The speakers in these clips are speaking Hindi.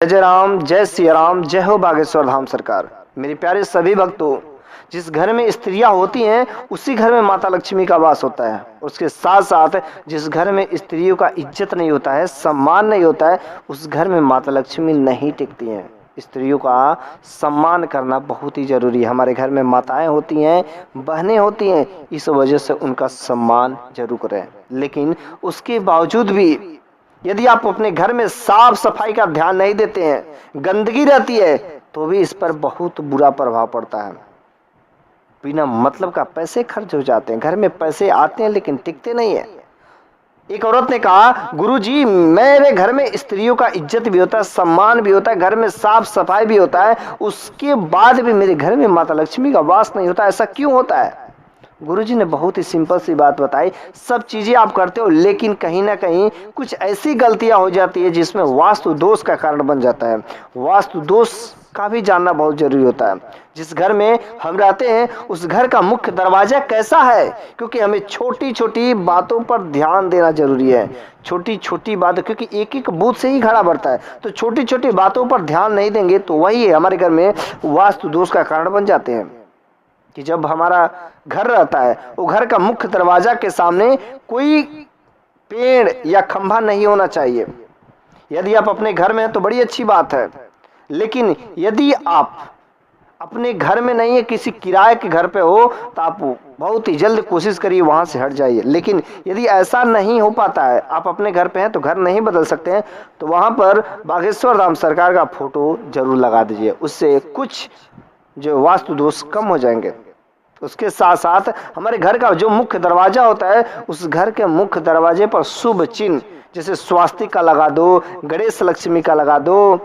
जय राम, जय सिया राम, जय हो बागेश्वर धाम सरकार। मेरे प्यारे सभी भक्तों, जिस घर में स्त्रियां होती हैं उसी घर में माता लक्ष्मी का वास होता है। उसके साथ साथ जिस घर में स्त्रियों का इज्जत नहीं होता है, सम्मान नहीं होता है, उस घर में माता लक्ष्मी नहीं टिकती हैं। स्त्रियों का सम्मान करना बहुत ही जरूरी है। हमारे घर में माताएं होती हैं, बहनें होती हैं, इस वजह से उनका सम्मान जरूर करें। लेकिन उसके बावजूद भी यदि आप अपने घर में साफ सफाई का ध्यान नहीं देते हैं, गंदगी रहती है, तो भी इस पर बहुत बुरा प्रभाव पड़ता है। बिना मतलब का पैसे खर्च हो जाते हैं, घर में पैसे आते हैं लेकिन टिकते नहीं है। एक औरत ने कहा, गुरुजी मेरे घर में स्त्रियों का इज्जत भी होता है, सम्मान भी होता है, घर में साफ सफाई भी होता है, उसके बाद भी मेरे घर में माता लक्ष्मी का वास नहीं होता, ऐसा क्यों होता है? गुरुजी ने बहुत ही सिंपल सी बात बताई। सब चीजें आप करते हो लेकिन कहीं ना कहीं कुछ ऐसी गलतियां हो जाती है जिसमें वास्तु दोष का कारण बन जाता है। वास्तु दोष का भी जानना बहुत जरूरी होता है। जिस घर में हम रहते हैं उस घर का मुख्य दरवाजा कैसा है, क्योंकि हमें छोटी छोटी बातों पर ध्यान देना जरूरी है। छोटी छोटी बातें, क्योंकि एक एक बूथ से ही घड़ा बढ़ता है, तो छोटी छोटी बातों पर ध्यान नहीं देंगे तो वही है हमारे घर में वास्तु दोष का कारण बन जाते हैं। कि जब हमारा घर रहता है वो घर का मुख्य दरवाजा के सामने कोई पेड़ या खंभा नहीं होना चाहिए। यदि आप अपने घर में हैं तो बड़ी अच्छी बात है, लेकिन यदि आप अपने घर में नहीं है, किसी किराए के घर पे हो, तो आप बहुत ही जल्द कोशिश करिए वहां से हट जाइए। लेकिन यदि ऐसा नहीं हो पाता है, आप अपने घर पे हैं तो घर नहीं बदल सकते हैं, तो वहां पर बागेश्वर धाम सरकार का फोटो जरूर लगा दीजिए। उससे कुछ जो वास्तु दोष कम हो जाएंगे। उसके साथ साथ हमारे घर का जो मुख्य दरवाजा होता है उस घर के मुख्य दरवाजे पर शुभ चिन्ह, जैसे स्वास्तिक का लगा दो, गणेश लक्ष्मी का लगा दो,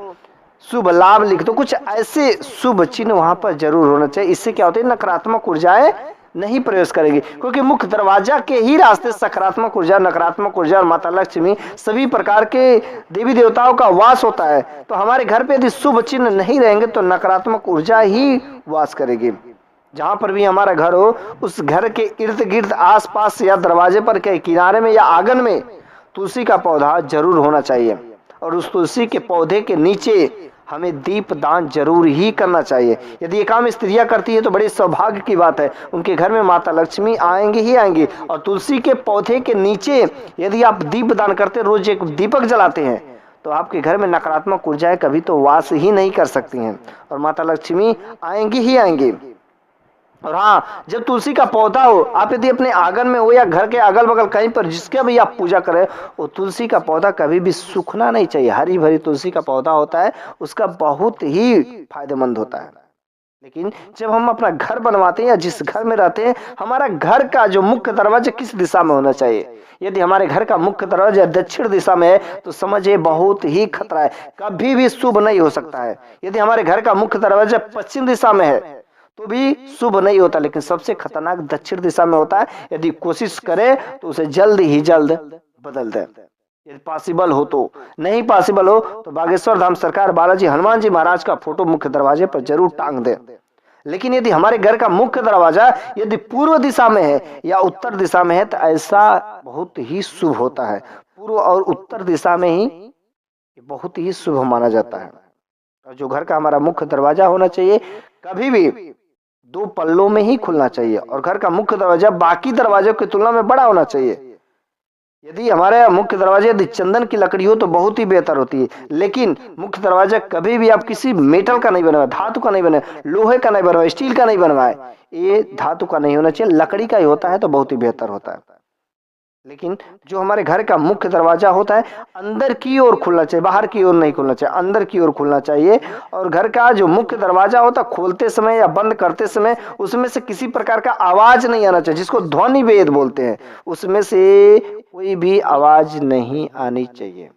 शुभ लाभ लिख दो, कुछ ऐसे शुभ चिन्ह वहां पर जरूर होना चाहिए। इससे क्या होता है, नकारात्मक ऊर्जाएं नहीं प्रवेश करेगी, क्योंकि मुख्य दरवाजा के ही रास्ते सकारात्मक ऊर्जा, नकारात्मक ऊर्जा और माता लक्ष्मी सभी प्रकार के देवी देवताओं का वास होता है। तो हमारे घर पे यदि शुभ चिन्ह नहीं रहेंगे तो नकारात्मक ऊर्जा ही वास करेगी। जहां पर भी हमारा घर हो उस घर के इर्द गिर्द, आस पास या दरवाजे पर के किनारे में या आंगन में तुलसी का पौधा जरूर होना चाहिए। और उस तुलसी के पौधे के नीचे हमें दीप दान जरूर ही करना चाहिए। यदि ये काम स्त्रियां करती है तो बड़ी सौभाग्य की बात है, उनके घर में माता लक्ष्मी आएंगी ही आएंगी। और तुलसी के पौधे के नीचे यदि आप दीप दान करते, रोज एक दीपक जलाते हैं, तो आपके घर में नकारात्मक ऊर्जाएं कभी तो वास ही नहीं कर सकती हैं और माता लक्ष्मी आएंगी ही आएंगी। और हाँ, जब तुलसी का पौधा हो, आप यदि अपने आंगन में हो या घर के अगल बगल कहीं पर जिसके भी आप पूजा करें, वो तुलसी का पौधा कभी भी सूखना नहीं चाहिए। हरी भरी तुलसी का पौधा होता है, उसका बहुत ही फायदेमंद होता है। लेकिन जब हम अपना घर बनवाते हैं या जिस घर में रहते हैं, हमारा घर का जो मुख्य दरवाजा किस दिशा में होना चाहिए। यदि हमारे घर का मुख्य दरवाजा दक्षिण दिशा में है तो समझिए बहुत ही खतरा है, कभी भी शुभ नहीं हो सकता है। यदि हमारे घर का मुख्य दरवाजा पश्चिम दिशा में है तो भी शुभ नहीं होता, लेकिन सबसे खतरनाक दक्षिण दिशा में होता है। यदि कोशिश करें तो उसे जल्द ही जल्द बदल दें, यदि पॉसिबल हो तो। नहीं पॉसिबल हो तो बागेश्वर धाम सरकार बालाजी हनुमान जी महाराज का फोटो मुख्य दरवाजे पर जरूर टांग दें। लेकिन यदि हमारे घर का मुख्य दरवाजा यदि पूर्व दिशा में है या उत्तर दिशा में है तो ऐसा बहुत ही शुभ होता है। पूर्व और उत्तर दिशा में ही बहुत ही शुभ माना जाता है। और जो घर का हमारा मुख्य दरवाजा होना चाहिए कभी भी 2 पल्लों में ही खुलना चाहिए, और घर का मुख्य दरवाजा बाकी दरवाजों की तुलना में बड़ा होना चाहिए। यदि हमारे मुख्य दरवाजे यदि चंदन की लकड़ी हो तो बहुत ही बेहतर होती है, लेकिन मुख्य दरवाजा कभी भी आप किसी मेटल का नहीं बनवाए, धातु का नहीं बनाए, लोहे का नहीं बनवाए, स्टील का नहीं बनवाए, ये धातु का नहीं होना चाहिए, लकड़ी का ही होता है तो बहुत ही बेहतर होता है। लेकिन जो हमारे घर का मुख्य दरवाजा होता है अंदर की ओर खुलना चाहिए, बाहर की ओर नहीं खुलना चाहिए, अंदर की ओर खुलना चाहिए। और घर का जो मुख्य दरवाजा होता है खोलते समय या बंद करते समय उसमें से किसी प्रकार का आवाज नहीं आना चाहिए, जिसको ध्वनि भेद बोलते हैं। उसमें से कोई भी आवाज नहीं आनी चाहिए,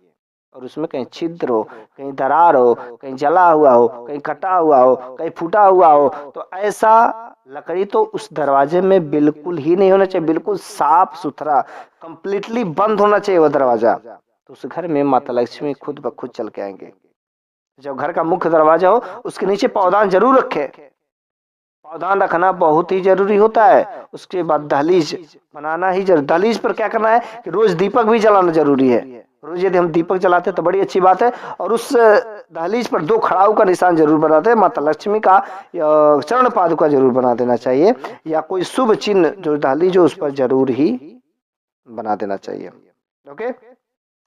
और उसमें कहीं छिद्र हो, कहीं दरार हो, कहीं जला हुआ हो, कहीं कटा हुआ हो, कहीं फूटा हुआ हो, तो ऐसा लकड़ी तो उस दरवाजे में बिल्कुल ही नहीं होना चाहिए। बिल्कुल साफ सुथरा कंप्लीटली बंद होना चाहिए वो दरवाजा, तो उस घर में माता लक्ष्मी खुद ब खुद चल के आएंगे। जब घर का मुख्य दरवाजा हो उसके नीचे पौधान जरूर रखे, पौधान रखना बहुत ही जरूरी होता है। उसके बाद दहलीज बनाना ही जरूरी। दहलीज पर क्या करना है कि रोज दीपक भी जलाना जरूरी है। रोज यदि हम दीपक जलाते हैं तो बड़ी अच्छी बात है। और उस दहलीज पर 2 खड़ाऊ का निशान जरूर बनाते हैं, माता लक्ष्मी का चरण पादुका जरूर बना देना चाहिए, या कोई शुभ चिन्ह जो दहलीज हो उस पर जरूर ही बना देना चाहिए। ओके।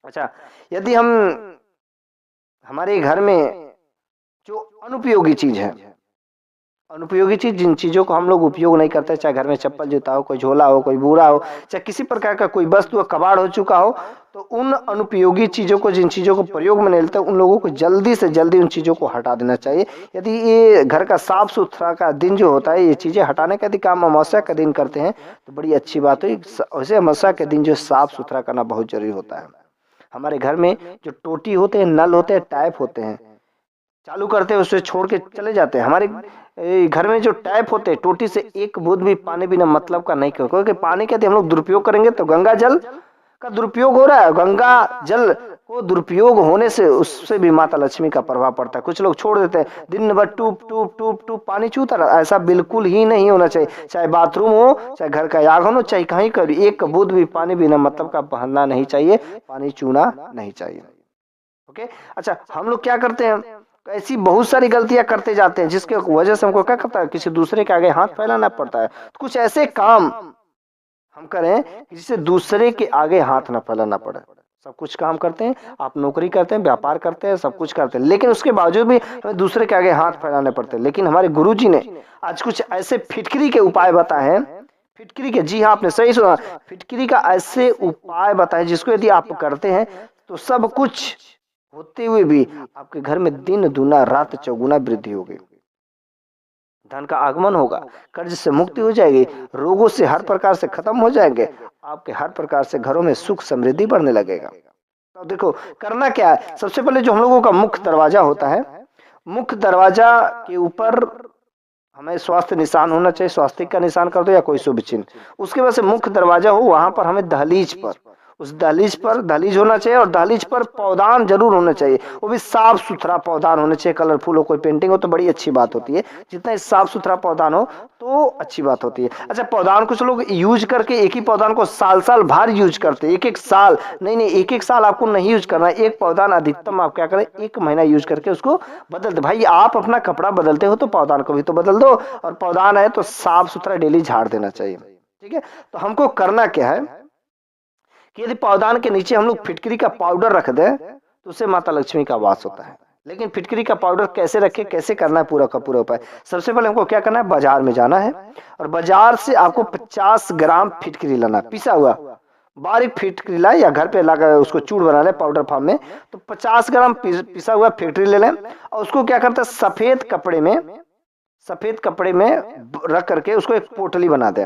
अच्छा, यदि हम हमारे घर में जो अनुपयोगी चीज है, अनुपयोगी चीज, जिन चीजों को हम लोग उपयोग नहीं करते, चाहे घर में चप्पल जूता हो, कोई झोला हो, कोई बूरा हो, चाहे किसी प्रकार का कोई वस्तु कबाड़ हो चुका हो, तो उन अनुपयोगी चीजों को, जिन चीजों को प्रयोग में नहीं लेते, उन लोगों को जल्दी से जल्दी उन चीजों को हटा देना चाहिए। यदि ये घर का साफ सुथरा का दिन जो होता है, ये चीजें हटाने का यदि काम अमावस्या का दिन करते हैं तो बड़ी अच्छी बात है। वैसे अमावस्या के दिन जो साफ सुथरा करना बहुत जरूरी होता है। हमारे घर में जो टोटी होते हैं, नल होते हैं, टैप होते हैं, चालू करते हैं उससे छोड़ के चले जाते हैं। हमारे घर में जो टैप होते हैं, टोटी से एक बूंद भी पानी बिना मतलब का नहीं, क्योंकि पानी का यदि हम लोग दुरुपयोग करेंगे तो गंगा जल का दुरुपयोग हो रहा है। गंगा जल को दुरुपयोग होने से उससे भी माता लक्ष्मी का प्रभाव पड़ता है। कुछ लोग छोड़ देते हैं, दिन भर टूप टूप टूप टूप पानी चूता रहा। ऐसा बिल्कुल ही नहीं होना चाहिए। चाहे बाथरूम हो, चाहे घर का आंगन हो, चाहे कहीं का एक बूंद भी पानी बिना मतलब का बहना नहीं चाहिए, पानी चूना नहीं चाहिए। ओके। अच्छा, हम लोग क्या करते हैं, ऐसी बहुत सारी गलतियां करते जाते हैं जिसके वजह से हमको क्या करता है, किसी दूसरे के आगे हाथ फैलाना पड़ता है। तो कुछ ऐसे काम हम करें जिससे दूसरे के आगे हाथ ना फैलाना पड़े। सब कुछ काम करते हैं, आप नौकरी करते हैं, व्यापार करते हैं, सब कुछ करते हैं, लेकिन उसके बावजूद भी हमें दूसरे के आगे हाथ फैलाने पड़ते हैं। लेकिन हमारे गुरुजी ने आज कुछ ऐसे फिटकरी के उपाय बताए हैं। फिटकरी के, जी हाँ, आपने सही सुना, फिटकरी का ऐसे उपाय बताए जिसको यदि आप करते हैं तो सब कुछ होते हुए भी आपके घर में दिन दूना रात चौगुना वृद्धि होगी, धन का आगमन होगा, कर्ज से मुक्ति हो जाएगी, रोगों से हर प्रकार से खत्म हो जाएंगे, आपके हर प्रकार से घरों में सुख समृद्धि बढ़ने लगेगा। तो देखो करना क्या है, सबसे पहले जो हम लोगों का मुख्य दरवाजा होता है, मुख्य दरवाजा के ऊपर हमें स्वास्थ्य निशान होना चाहिए, स्वास्थ्य का निशान कर दो या कोई शुभ चिन्ह। उसके बाद से मुख्य दरवाजा हो, वहां पर हमें दहलीज पर, उस दहलीज पर दहलीज होना चाहिए, और दहलीज पर पौधान जरूर होना चाहिए, वो भी साफ सुथरा पौधान होना चाहिए। कलरफुल हो, कोई पेंटिंग हो तो बड़ी अच्छी बात होती है। जितना साफ सुथरा पौधान हो तो अच्छी बात होती है। अच्छा, पौधान कुछ लोग यूज करके एक ही पौधान को साल साल भर यूज करते हैं, एक साल नहीं, एक साल आपको नहीं यूज करना है। एक पौधान अधिकतम आप क्या करें, 1 महीना यूज करके उसको बदल दे। भाई आप अपना कपड़ा बदलते हो तो पौधान को भी तो बदल दो, और पौधान है तो साफ सुथरा डेली झाड़ देना चाहिए। ठीक है, तो हमको करना क्या है कि यदि पौधान के नीचे हम लोग फिटकरी का पाउडर रख दें तो उससे माता लक्ष्मी का वास होता है। लेकिन फिटकरी का पाउडर कैसे रखें, कैसे करना है, पूरा का पूरा उपाय। सबसे पहले हमको क्या करना है, बाजार में जाना है और बाजार से आपको 50 ग्राम फिटकरी लाना, पिसा हुआ बारीक फिटकरी लाए, या घर पे लाकर उसको चूड़ बना ले पाउडर फॉर्म में। तो 50 ग्राम पिसा हुआ फिटकरी ले लें और उसको क्या करते हैं, सफेद कपड़े में रख करके उसको एक पोटली बना दें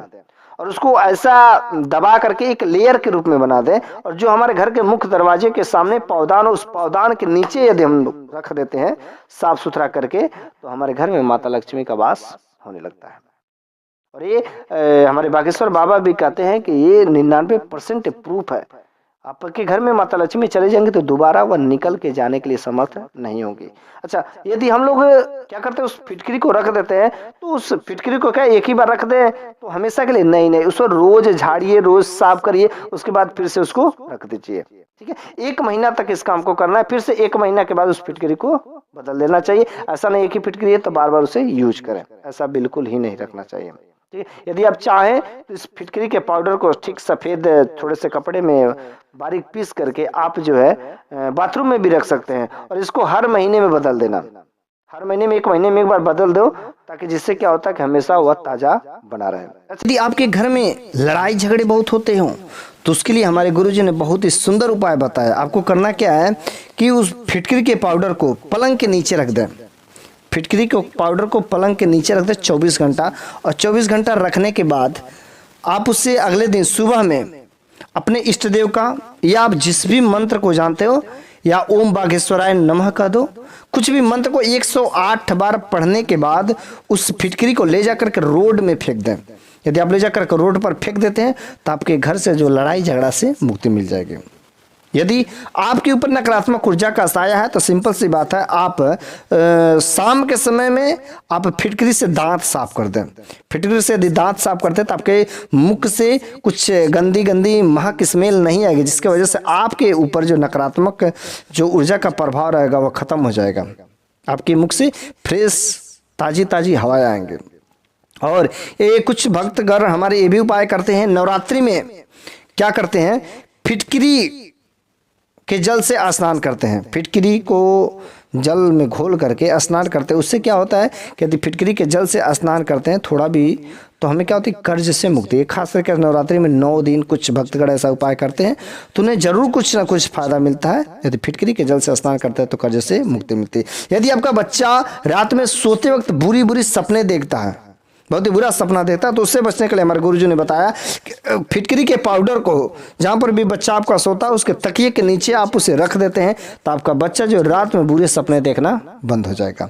और उसको ऐसा दबा करके एक लेयर के रूप में बना दें। और जो हमारे घर के मुख्य दरवाजे के सामने पौधान, उस पौधान के नीचे यदि हम रख देते हैं साफ सुथरा करके, तो हमारे घर में माता लक्ष्मी का वास होने लगता है। और ये हमारे बागेश्वर बाबा भी कहते हैं कि ये 99% प्रूफ है। आपके घर में माता लक्ष्मी चले जाएंगे तो दोबारा वह निकल के जाने के लिए समर्थ नहीं होगी। अच्छा, यदि हम लोग क्या करते हैं, उस फिटकरी को रख देते हैं, तो उस फिटकरी को क्या एक ही बार रख दें तो हमेशा के लिए नहीं, उसको रोज झाड़िए, रोज साफ करिए, उसके बाद फिर से उसको रख दीजिए। ठीक है, 1 महीना तक इस काम को करना है, फिर से 1 महीना के बाद उस फिटकरी को बदल देना चाहिए। ऐसा नहीं एक ही फिटकरी है तो बार बार उसे यूज करें, ऐसा बिल्कुल ही नहीं रखना चाहिए। ठीक है, यदि आप चाहें तो इस फिटकरी के पाउडर को ठीक सफेद थोड़े से कपड़े में बारीक पीस करके आप जो है बाथरूम में भी रख सकते हैं, और इसको हर महीने में बदल देना, हर महीने में 1 महीने में एक बार बदल दो, ताकि जिससे क्या होता है कि हमेशा वह ताजा बना रहे। यदि आपके घर में लड़ाई झगड़े बहुत होते हों तो उसके लिए हमारे गुरुजी ने बहुत ही सुंदर उपाय बताया। आपको करना क्या है कि उस फिटकरी के पाउडर को पलंग के नीचे रख दें, फिटकरी के पाउडर को पलंग के नीचे रख दें 24 घंटा, और 24 घंटा रखने के बाद आप उससे अगले दिन सुबह में अपने इष्ट देव का, या आप जिस भी मंत्र को जानते हो, या ओम बागेश्वराय नमः कह दो, कुछ भी मंत्र को 108 बार पढ़ने के बाद उस फिटकरी को ले जाकर के रोड में फेंक दें। यदि आप ले जाकर के रोड पर फेंक देते हैं तो आपके घर से जो लड़ाई झगड़ा से मुक्ति मिल जाएगी। यदि आपके ऊपर नकारात्मक ऊर्जा का साया है तो सिंपल सी बात है, आप शाम के समय में आप फिटकरी से दांत साफ कर दें। फिटकरी से यदि दांत साफ करते हैं तो आपके मुख से कुछ गंदी गंदी महक स्मेल नहीं आएगी, जिसकी वजह से आपके ऊपर जो नकारात्मक जो ऊर्जा का प्रभाव रहेगा वो खत्म हो जाएगा। आपके मुख से फ्रेश ताजी ताजी हवाएं आएंगे। और ये कुछ भक्तगण हमारे ये भी उपाय करते हैं, नवरात्रि में क्या करते हैं, फिटकरी के जल से स्नान करते हैं। फिटकरी को जल में घोल करके स्नान करते हैं। उससे क्या होता है कि यदि फिटकरी के जल से स्नान करते हैं थोड़ा भी, तो हमें क्या होती है, कर्ज से मुक्ति है। खास करके नवरात्रि में 9 दिन कुछ भक्तगण ऐसा उपाय करते हैं तो उन्हें जरूर कुछ ना कुछ फायदा मिलता है। यदि फिटकरी के जल से स्नान करते हैं तो कर्ज से मुक्ति मिलती है। यदि आपका बच्चा रात में सोते वक्त बुरी बुरी सपने देखता है, बहुत ही बुरा सपना देखता है, तो उससे बचने के लिए हमारे गुरुजी ने बताया कि फिटकरी के पाउडर को जहाँ पर भी बच्चा आपका सोता है उसके तकिए के नीचे आप उसे रख देते हैं तो आपका बच्चा जो रात में बुरे सपने देखना बंद हो जाएगा।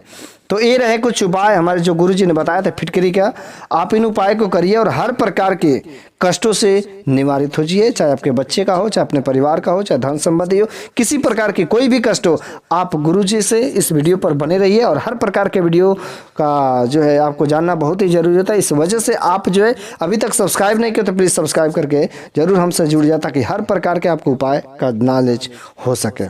तो ये रहे कुछ उपाय हमारे जो गुरुजी ने बताया था फिटकरी का। आप इन उपाय को करिए और हर प्रकार के कष्टों से निवारित हो जाइए, चाहे आपके बच्चे का हो, चाहे अपने परिवार का हो, चाहे धन संबंधी हो, किसी प्रकार की कोई भी कष्ट हो, आप गुरुजी से इस वीडियो पर बने रहिए। और हर प्रकार के वीडियो का जो है आपको जानना बहुत ही जरूरी होता है। इस वजह से आप जो है अभी तक सब्सक्राइब नहीं किया तो प्लीज़ सब्सक्राइब करके जरूर हमसे जुड़ जाए ताकि हर प्रकार के आपको उपाय का नॉलेज हो सके।